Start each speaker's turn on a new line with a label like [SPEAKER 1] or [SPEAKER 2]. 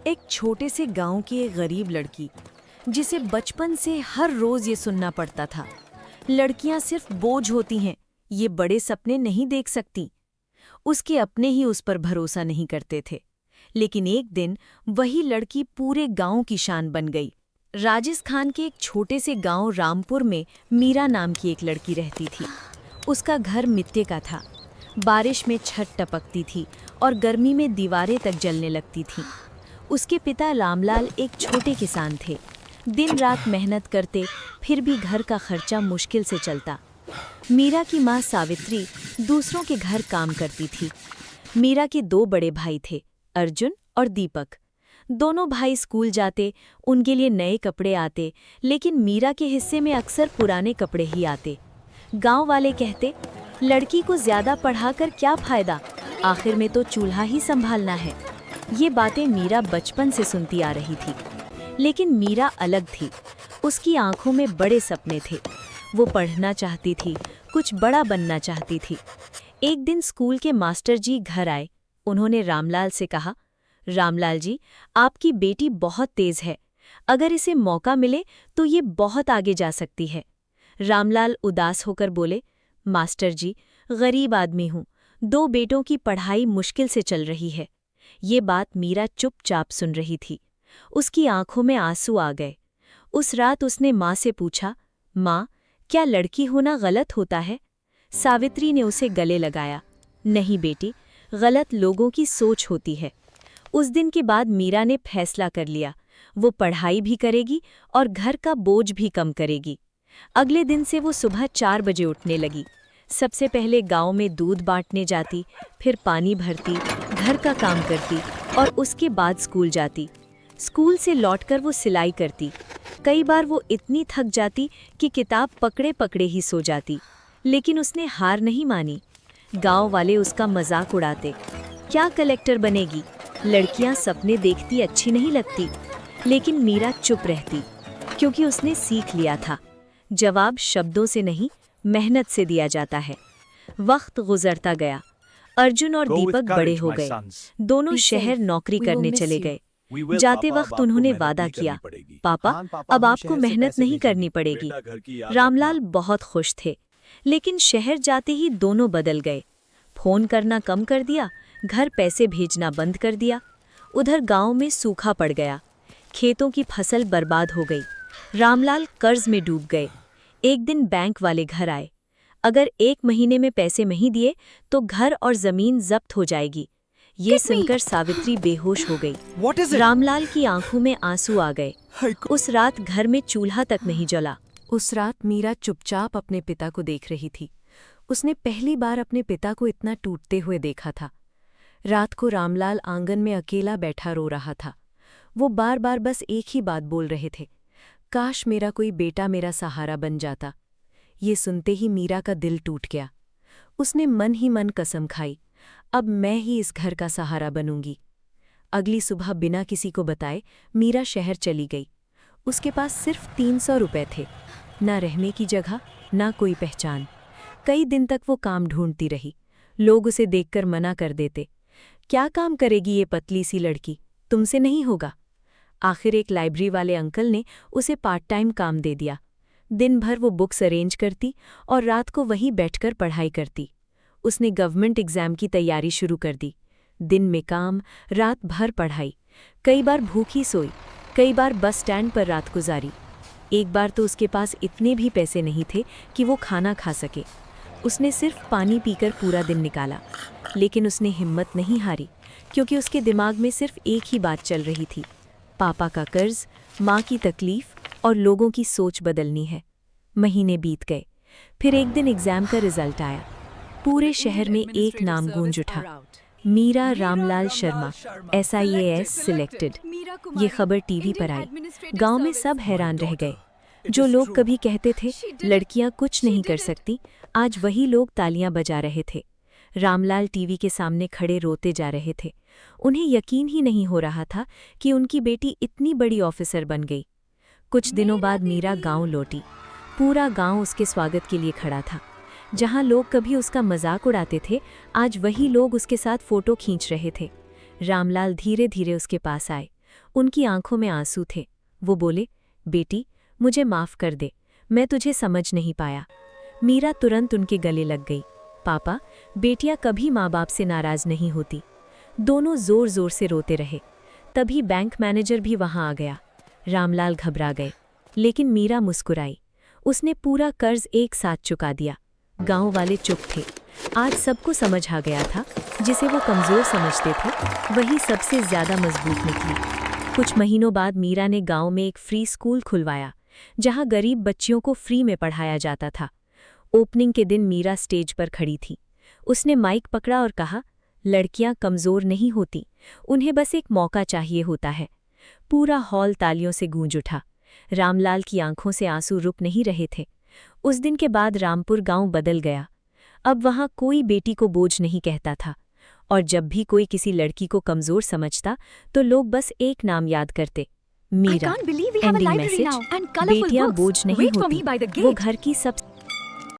[SPEAKER 1] एक छोटे से गांव की एक गरीब लड़की जिसे बचपन से हर रोज ये सुनना पड़ता था, लड़कियां सिर्फ बोझ होती हैं, ये बड़े सपने नहीं देख सकती। उसके अपने ही उस पर भरोसा नहीं करते थे। लेकिन एक दिन वही लड़की पूरे गांव की शान बन गई। राजस्थान के एक छोटे से गांव रामपुर में मीरा नाम की एक लड़की रहती थी। उसका घर मिट्टी का था। बारिश में छत टपकती थी और गर्मी में दीवारें तक जलने लगती थीं। उसके पिता रामलाल एक छोटे किसान थे। दिन रात मेहनत करते, फिर भी घर का खर्चा मुश्किल से चलता। मीरा की माँ सावित्री दूसरों के घर काम करती थी। मीरा के दो बड़े भाई थे, अर्जुन और दीपक। दोनों भाई स्कूल जाते, उनके लिए नए कपड़े आते, लेकिन मीरा के हिस्से में अक्सर पुराने कपड़े ही आते। गांव वाले कहते, लड़की को ज्यादा पढ़ाकर क्या फायदा, आखिर में तो चूल्हा ही संभालना है। ये बातें मीरा बचपन से सुनती आ रही थी। लेकिन मीरा अलग थी। उसकी आंखों में बड़े सपने थे। वो पढ़ना चाहती थी, कुछ बड़ा बनना चाहती थी। एक दिन स्कूल के मास्टर जी घर आए। उन्होंने रामलाल से कहा, रामलाल जी, आपकी बेटी बहुत तेज है। अगर इसे मौका मिले तो ये बहुत आगे जा सकती है। रामलाल उदास होकर बोले, मास्टर जी, गरीब आदमी हूँ, दो बेटों की पढ़ाई मुश्किल से चल रही है। ये बात मीरा चुपचाप सुन रही थी। उसकी आंखों में आंसू आ गए। उस रात उसने माँ से पूछा, माँ, क्या लड़की होना गलत होता है? सावित्री ने उसे गले लगाया, नहीं बेटी, गलत लोगों की सोच होती है। उस दिन के बाद मीरा ने फैसला कर लिया, वो पढ़ाई भी करेगी और घर का बोझ भी कम करेगी। अगले दिन से वो सुबह 4 बजे उठने लगी। सबसे पहले गांव में दूध बांटने जाती, फिर पानी भरती, घर का काम करती और उसके बाद स्कूल जाती। स्कूल से लौटकर वो सिलाई करती। कई बार वो इतनी थक जाती कि किताब पकड़े पकड़े ही सो जाती, लेकिन उसने हार नहीं मानी। गांव वाले उसका मजाक उड़ाते, क्या कलेक्टर बनेगी, लड़कियां सपने देखती अच्छी नहीं लगती। लेकिन मीरा चुप रहती, क्योंकि उसने सीख लिया था, जवाब शब्दों से नहीं, मेहनत से दिया जाता है। वक्त गुजरता गया। अर्जुन और दीपक बड़े हो गए। दोनों शहर नौकरी करने चले गए। जाते वक्त उन्होंने वादा किया, पापा, अब आपको मेहनत नहीं करनी पड़ेगी। रामलाल बहुत खुश थे, लेकिन शहर जाते ही दोनों बदल गए। फोन करना कम कर दिया, घर पैसे भेजना बंद कर दिया। उधर गांव में सूखा पड़ गया, खेतों की फसल बर्बाद हो गई। रामलाल कर्ज में डूब गए। एक दिन बैंक वाले घर आए। अगर 1 महीने में पैसे नहीं दिए तो घर और जमीन जब्त हो जाएगी। ये सुनकर सावित्री बेहोश हो गई। रामलाल की आंखों में आंसू आ गए। उस रात घर में चूल्हा तक नहीं जला। उस रात मीरा चुपचाप अपने पिता को देख रही थी। उसने पहली बार अपने पिता को इतना टूटते हुए देखा था। रात को रामलाल आंगन में अकेला बैठा रो रहा था। वो बार बार बस एक ही बात बोल रहे थे, काश मेरा कोई बेटा मेरा सहारा बन जाता। ये सुनते ही मीरा का दिल टूट गया। उसने मन ही मन कसम खाई, अब मैं ही इस घर का सहारा बनूंगी। अगली सुबह बिना किसी को बताए मीरा शहर चली गई। उसके पास सिर्फ 300 रुपए थे, ना रहने की जगह, ना कोई पहचान। कई दिन तक वो काम ढूंढती रही। लोग उसे देखकर मना कर देते, क्या काम करेगी ये पतली सी लड़की, तुमसे नहीं होगा। आखिर एक लाइब्रेरी वाले अंकल ने उसे पार्ट टाइम काम दे दिया। दिन भर वो बुक्स अरेंज करती और रात को वहीं बैठकर पढ़ाई करती। उसने गवर्नमेंट एग्जाम की तैयारी शुरू कर दी। दिन में काम, रात भर पढ़ाई। कई बार भूखी सोई, कई बार बस स्टैंड पर रात गुजारी। एक बार तो उसके पास इतने भी पैसे नहीं थे कि वो खाना खा सके। उसने सिर्फ पानी पीकर पूरा दिन निकाला। लेकिन उसने हिम्मत नहीं हारी, क्योंकि उसके दिमाग में सिर्फ एक ही बात चल रही थी, पापा का कर्ज, माँ की तकलीफ और लोगों की सोच बदलनी है। महीने बीत गए। फिर एक दिन एग्जाम का रिजल्ट आया। पूरे शहर में एक नाम गूंज उठा, मीरा रामलाल शर्मा, SIAS सिलेक्टेड। ये खबर टीवी पर आई। गांव में सब हैरान रह गए। जो लोग कभी कहते थे लड़कियां कुछ नहीं कर सकती, आज वही लोग तालियां बजा रहे थे। रामलाल टीवी के सामने खड़े रोते जा रहे थे। उन्हें यकीन ही नहीं हो रहा था कि उनकी बेटी इतनी बड़ी ऑफिसर बन गई। कुछ दिनों बाद मीरा गांव लौटी। पूरा गांव उसके स्वागत के लिए खड़ा था। जहां लोग कभी उसका मजाक उड़ाते थे, आज वही लोग उसके साथ फोटो खींच रहे थे। रामलाल धीरे धीरे उसके पास आए। उनकी आंखों में आंसू थे। वो बोले, बेटी, मुझे माफ कर दे, मैं तुझे समझ नहीं पाया। मीरा तुरंत उनके गले लग गई। पापा, बेटियां कभी माँ बाप से नाराज नहीं होती। दोनों जोर जोर से रोते रहे। तभी बैंक मैनेजर भी वहां आ गया। रामलाल घबरा गए, लेकिन मीरा मुस्कुराई। उसने पूरा कर्ज एक साथ चुका दिया। गांव वाले चुप थे। आज सबको समझ आ गया था, जिसे वो कमजोर समझते थे वही सबसे ज्यादा मजबूत निकली। कुछ महीनों बाद मीरा ने गांव में एक फ्री स्कूल खुलवाया, जहां गरीब बच्चियों को फ्री में पढ़ाया जाता था। ओपनिंग के दिन मीरा स्टेज पर खड़ी थी। उसने माइक पकड़ा और कहा, लड़कियां कमजोर नहीं होती, उन्हें बस एक मौका चाहिए होता है। पूरा हॉल तालियों से गूंज उठा। रामलाल की आंखों से आंसू रुक नहीं रहे थे। उस दिन के बाद रामपुर गांव बदल गया। अब वहां कोई बेटी को बोझ नहीं कहता था, और जब भी कोई किसी लड़की को कमजोर समझता तो लोग बस एक नाम याद करते, मीरा। एंडिंग मैसेज, बेटियां बोझ नहीं होती, वो घर की सब